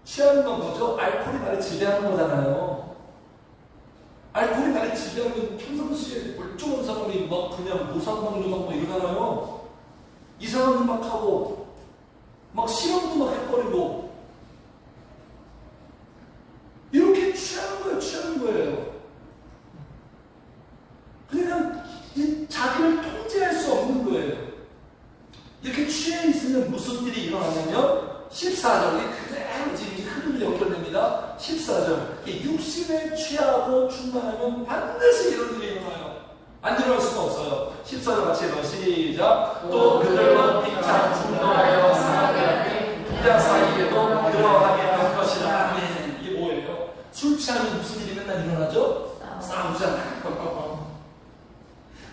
취하는 건 뭐죠? 알코올이 나를 지배하는 거잖아요. 알코올이 나를 지배하면 평상시에 멀쩡한 사람이 막 그냥 모상방뇨 막 이러잖아요. 이상한 막 하고, 막 실험도 막 해버리고. 이렇게 취하는 거예요, 취하는 거예요. 그냥 이 자기를 통제할 수 없는 거예요. 이렇게 취해 있으면 무슨 일이 일어나냐면, 14절이 그대로 지금 흐름이 연결됩니다. 14절. 육신에 취하고 충만하면 반드시 이런 일이 일어나요. 안 일어날 수가 없어요. 14절 같이 해봐. 시작. 또 그들로 피차 충동하여 상하게 하되 부자 사이에도 그러하게 할 것이라. 아멘. 이게 뭐예요? 술 취하면 무슨 일이 맨날 일어나죠? 싸우잖아요.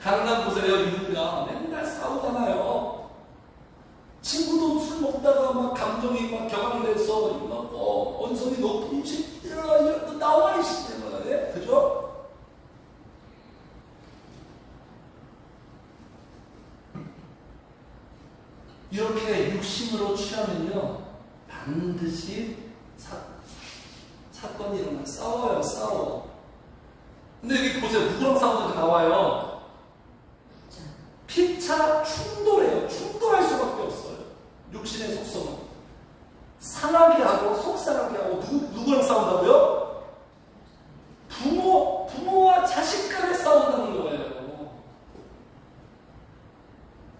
강남 보세요. 이분과 맨날 싸우잖아요. 친구도 술 먹다가 막 감정이 막 격앙돼서 막 언성이 높은 일어나 나와 있으면 네? 그죠? 이렇게 육신으로 취하면요 반드시 사건이 일어나. 싸워요. 싸워. 근데 여기 보세요. 누구랑 싸우는지 나와요. 피차 충돌해요. 충돌할 수밖에 없어요. 육신의 속성은 상하게 하고 속상하게 하고. 누구랑 싸운다고요? 부모와 자식 간에 싸운다는 거예요.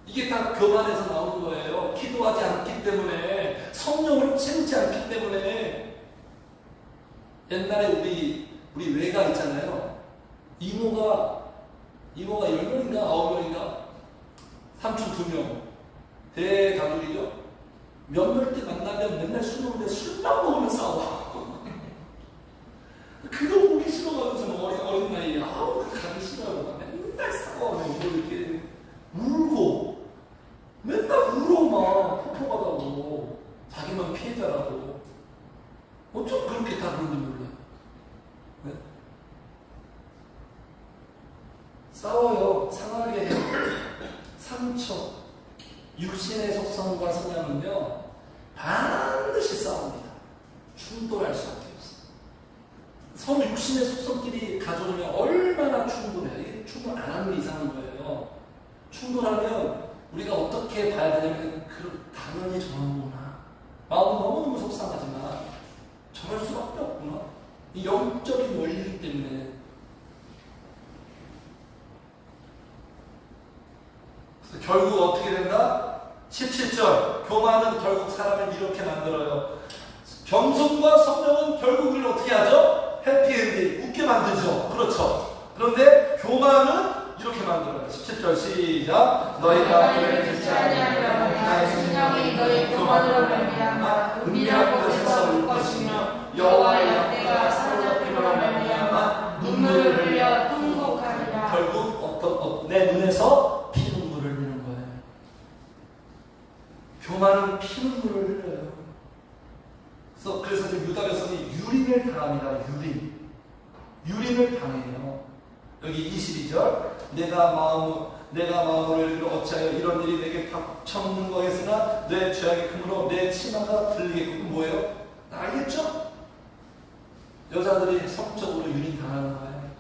이게 다 교만에서 나오는 거예요. 기도하지 않기 때문에, 성령으로 채우지 않기 때문에. 옛날에 우리 외가 있잖아요. 이모가 10명인가 9명인가 삼촌 2명 대가족이죠. 몇몇 때 만나면 맨날 술 먹는데 술만 먹으면 싸워. 그거 보기 싫어가지고 어린 나이에 가기 싫어요. 맨날 싸워. 이렇게 울고 맨날 울어 막 폭포하다고 자기만 피해자라고. 어쩜 그렇게 다 그런지 몰라요. 네? 싸워요. 상하게 해요. 상처, 육신의 속성과 성향은요 반드시 싸웁니다. 충돌할 수밖에 없어요. 서로 육신의 속성끼리 가져오면 얼마나 충돌해요. 이게 충돌 안 하는 게 이상한 거예요. 충돌하면 우리가 어떻게 봐야 되냐면 당연히 저러는구나. 마음은 너무너무 속상하지만 저럴 수밖에 없구나. 이 영적인 원리이기 때문에. 그래서 결국 어떻게 된다? 17절 교만은 결국 사람을 이렇게 만들어요. 겸손과 성령은 결국 우리를 어떻게 하죠? 해피엔딩, 웃게 만들죠. 그렇죠. 그런데 교만은 이렇게 만들어요. 17절 시작. 너희가 그를 듣지 아니하며 나의 심령이 너희 교만으로 말미암아 은밀한 곳에서 울 것이며 여호와의 양떼가 사로잡힘으로 말미암아 눈물을 흘려 통곡하리라. 결국 내 눈에서 피눈물을 흘리는 거예요. 교만은 피눈물을 흘려요. 그래서 유다 백성이 유린을 당합니다. 유린을 당해요. 여기 22절 내가 마음을 어찌하여 이런 일이 내게 닥쳤는 거겠으나 내 죄악의 크므로 내 치마가 들리겠고. 뭐예요? 알겠죠? 여자들이 성적으로 유린 당하는 거예요.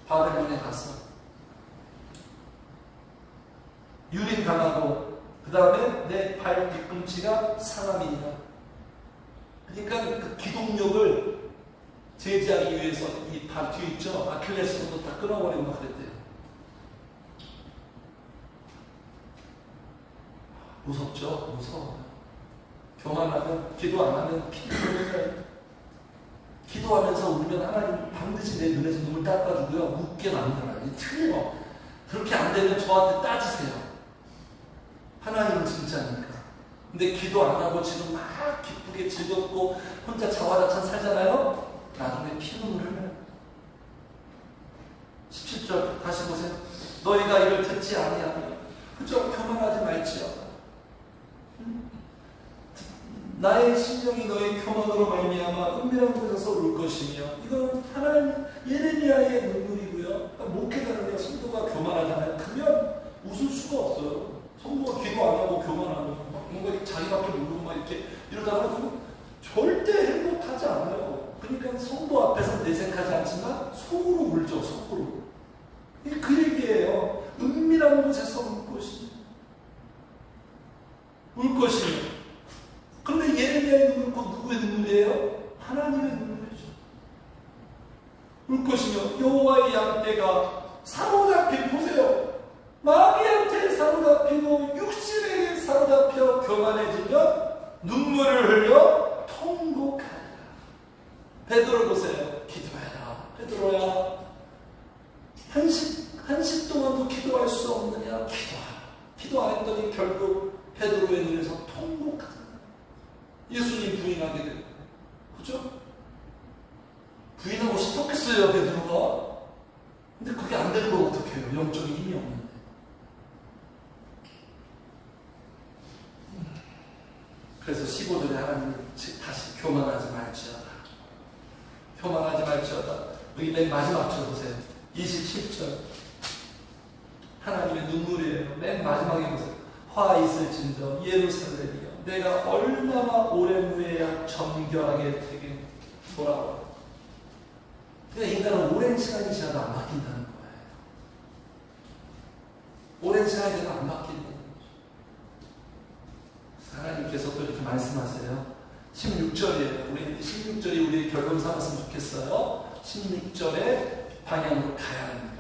바벨론에 가서 유린 당하고 그 다음에 내 발 뒤꿈치가 사람이니라. 그러니까 그 기동력을 제지하기 위해서 이 발 뒤에 있죠? 아킬레스건도 다 끊어버리고 막 그랬대요. 무섭죠? 무서워요. 교만하면, 기도 안 하면 피눈물을 기도하면서 울면 하나님 반드시 내 눈에서 눈물 닦아주고요. 웃게 만들어요. 틀려. 그렇게 안 되면 저한테 따지세요. 하나님은 진짜니까. 근데 기도 안 하고 지금 막 기쁘게 즐겁고 혼자 자화자찬 살잖아요? 나중에 피눈물을 흘려요. 17절 다시 보세요. 너희가 이를 듣지 아니하며 그저 교만하지 말지어다. 나의 심령이 너의 교만으로 말미암아 은밀한 곳에서 울 것이며. 이건 하나님 예레미야의 눈물이고요. 그러니까 목회자는요, 성도가 교만하잖아요. 그러면 웃을 수가 없어요. 성도가 기도 안 하고 교만하면 뭔가 자기밖에 모르고 막 이렇게 이러다가 그러면 절대 행복하지 않아요. 그러니까 성도 앞에서 내색하지 않지만 속으로 울죠. 속으로. 그 얘기예요. 은밀한 곳에서 울 것이며. 울 것이며. 그런데 예레미야의 눈물은 곧 누구의 눈물이에요? 하나님의 눈물이죠. 울 것이며 여호와의 양떼가 사로잡힌, 보세요. 마귀한테 사로잡히고 육신에게 사로잡혀 교만해지면 눈물을 흘려 통곡하리라. 베드로 보세요. 기도해라. 베드로야, 한식 동안도 기도할 수 없느냐? 기도하라. 기도 안 했더니 결국 베드로의 눈에서 통곡하잖아요. 예수님 부인하게 되고, 그죠? 부인하고 싶었겠어요, 베드로가. 근데 그게 안 되는 걸 어떻게 해요? 영적인 힘이 없는데. 그래서 15절에 하나님이 다시 교만하지 말지어다. 교만하지 말지어다. 여기 맨 마지막 절 보세요. 27절. 하나님의 눈물이에요. 맨 마지막에 보세요. 화 있을진저 예루살렘이여, 내가 얼마나 오래 무해야 정결하게 되게 돌아와. 그러니까 인간은 오랜 시간이 지나도 안 바뀐다는 거예요. 오랜 시간이 지나도 안 바뀐다는 거죠. 하나님께서 또 이렇게 말씀하세요. 16절이에요. 우리 16절이 우리의 결론 삼았으면 좋겠어요. 16절의 방향으로 가야 합니다.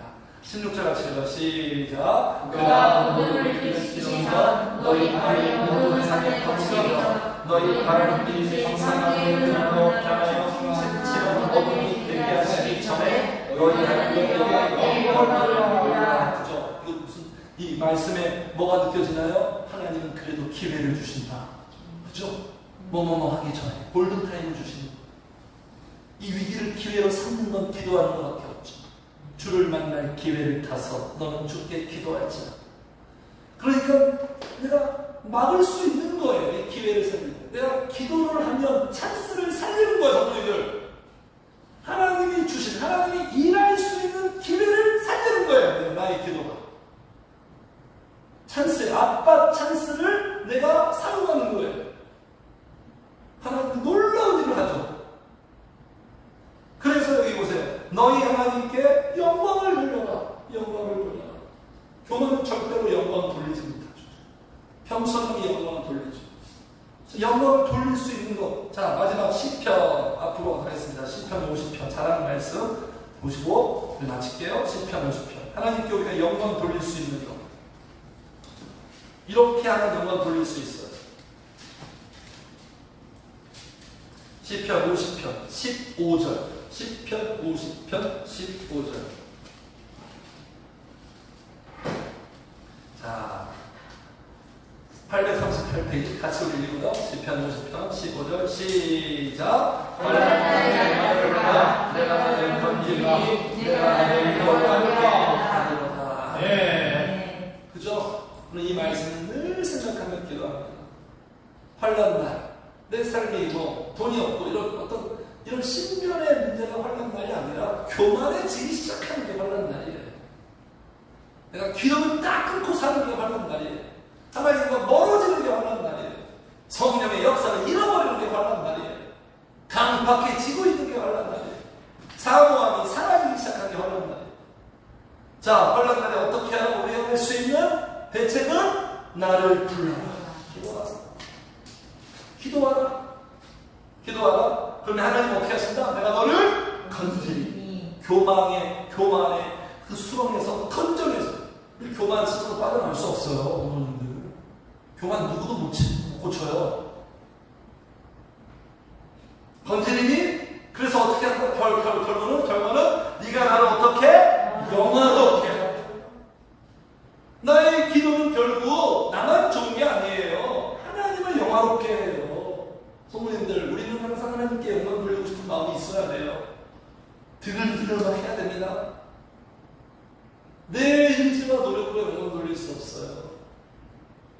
16절 같이 읽어. 시작. 그가 모든을 일으키시면 너희 발이 모든 산에 거치리라. 너희 발을 띠 상상하게 흔들고 편하여 신치는 어둠이 되게 하시기 전에 너희 하나님에게 영광을 돌리라. 그죠? 이거 무슨, 이 말씀에 뭐가 느껴지나요? 하나님은 그래도 기회를 주신다. 그죠? 뭐뭐뭐 하기 전에 골든타임을 주시는 거. 이 위기를 기회로 삼는 건 기도하는 것밖에 없죠. 주를 만날 기회를 타서 너는 주께 기도하지. 그러니까 내가 막을 수 있는 거예요. 이 기회를 살릴 때. 내가 기도를 하면 찬스를 살리는 거예요, 성도님들. 하나님이 주신, 하나님이 일할 수 있는 기회를 살리는 거예요. 나의 기도가. 찬스, 압박 찬스를 내가 사용하는 거예요. 하나님은 놀라운 일을 하죠. 그래서 여기 보세요. 너희 하나님께 영광을 돌려라. 영광을 돌려라. 교만은 절대로 영광 돌리지 못하죠. 겸손하게 영광을 돌리죠. 영광을 돌릴 수 있는 것. 자, 마지막 시편 앞으로 가겠습니다. 시편 50편 자랑 말씀 보시고 마칠게요. 시편 50편. 하나님께 우리가 영광 돌릴 수 있는 것. 이렇게 하는 영광 돌릴 수 있어요. 시편 50편 15절. 시편 50편 15절. 자, 838페이지 같이 우리 읽어요. 시편 50편 15절 시작. 내가 내 건지니 내가 내 영광이라. 네. 그죠? 오늘 이 말씀을 늘 생각하며 기도합니다. 환난 날, 내 삶이 뭐 돈이 없고 이런 신변의 문제가 환난 날이 아니라 교만해지기 시작하는 게 환난 날이에요. 내가 기도를 딱 끊고 사는 게 환난 날이에요. 하나님과 멀어지는 게 환난 날이에요. 성령의 역사를 잃어버리는 게 환난 날이에요. 강박해지고 있는 게 환난 날이에요. 사모함이 사라지기 시작하는 게 환난 날이에요. 자, 환난 날에 어떻게 하라? 우리가 할 수 있는 대책은 나를 불러라. 기도하라. 기도하라. 기도하라. 그러면 하나님 어떻게 하신다? 내가 너를 건지리. 교만의 그 수렁에서 던져내서. 교만 스스로 빠져나올 수 없어요, 어머님들. 교만 누구도 못 고쳐요. 건지리니? 그래서 어떻게 한다? 결과는 네가 나를 어떻게? 영화롭게 해. 나의 기도는 결국 나만 좋은 게 아니에요. 하나님을 영화롭게 해요. 성도님들, 우리는 항상 하나님께 영광 돌리고 싶은 마음이 있어야 돼요. 드글드글 해야 됩니다. 내 힘과 노력으로 영광 돌릴 수 없어요.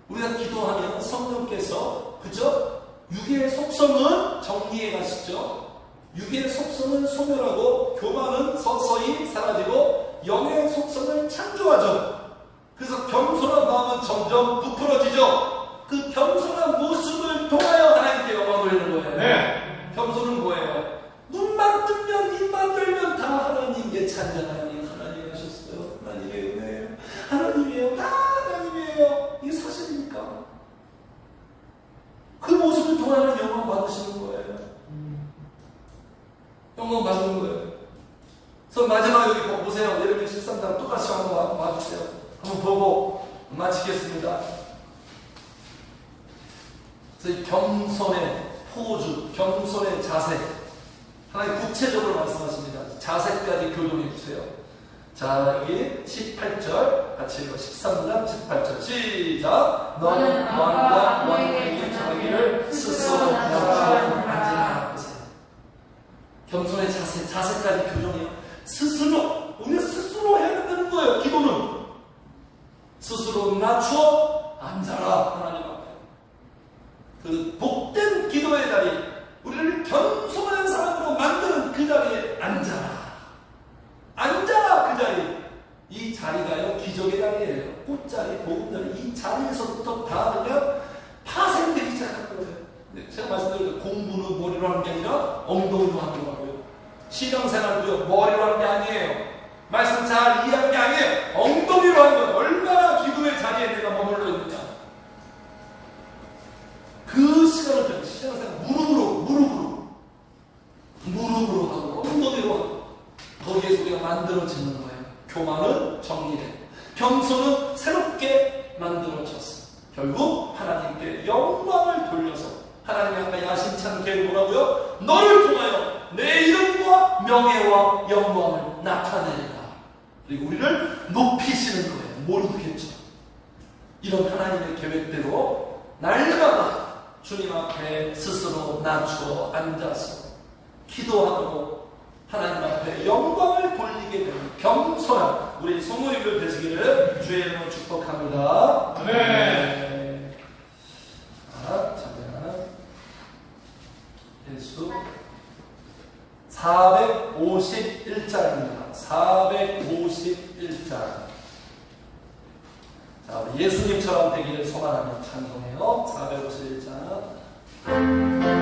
우리가 기도하면 성령께서, 그죠? 육의 속성은 정리해 가시죠. 육의 속성은 소멸하고 교만은 서서히 사라지고 영의 속성을 창조하죠. 그래서 겸손한 마음은 점점 부풀어지죠. 그 겸손한 모습을 통하여 하나님께 영광 돌리는 거예요. 네. 겸손은 뭐예요? 눈만 뜨면 입만 열면 다 하나님께 찬양하니 하나님 하셨어요. 하나님의 은혜예요. 하나님이에요. 다 하나님이에요. 이게 사실입니까? 그 모습을 통하여 영광 받으시는 거예요. 영광 받는 거예요. 그래서 마지막 여기 보세요. 예레미야 13장 똑같이 한번 봐주세요. 한번 보고 마치겠습니다. 그래서 이 겸손의 포즈, 겸손의 자세. 하나님 구체적으로 말씀하십니다. 자세까지 교정해 주세요. 자, 여기 18절 같이 읽어. 13장 18절 시작. 너는 왕과 왕에게 자기를 스스로 낮추라. 겸손의 자세까지 교정해요. 스스로, 우리가 스스로 해야 된다는 거예요. 기도는 스스로 낮추어 앉아라. 하나님 앞에. 그 복된 기도의 자리, 우리를 겸손한 사람으로 만드는 그 자리에 앉아라. 앉아라. 그 자리. 이 자리가요 기적의 자리예요. 꽃자리, 보금자리. 이 자리에서부터 다 그냥 파생되기 시작할 거예요. 제가 말씀드린 공부는 머리로 하는 게 아니라 엉덩이로 하는 거고요. 신앙생활도요 머리로 하는 게 아니에요. 말씀 잘 이해하는 게 아니에요. 엉덩이로 하는 거예요. 얼마나 기도의 자리에 내가 머물러 있느냐. 그 시간을 좀 신앙생활 무릎으로 하고 엉덩이로 하고 거기에서 우리가 만들어지는 거예요. 교만은 정리돼. 겸손은 새롭게 만들어졌어. 결국 하나님께 영광을 돌려서 하나님이 아까 야심찬 계획 뭐라고요? 너를 통하여 내 이름과 명예와 영광을 나타내리라. 그리고 우리를 높이시는 거예요. 모르겠죠. 이런 하나님의 계획대로 날마다 주님 앞에 스스로 낮추어 앉아서 기도하고 하나님 앞에 영광을 돌리게 되는 겸손한 우리 성도님들 되시기를 주의 이름으로 축복합니다. 네. 자, 잠깐. 예수 451장입니다. 451장. 자, 우리 예수님처럼 되기를 소망하며 찬송해요. 451장.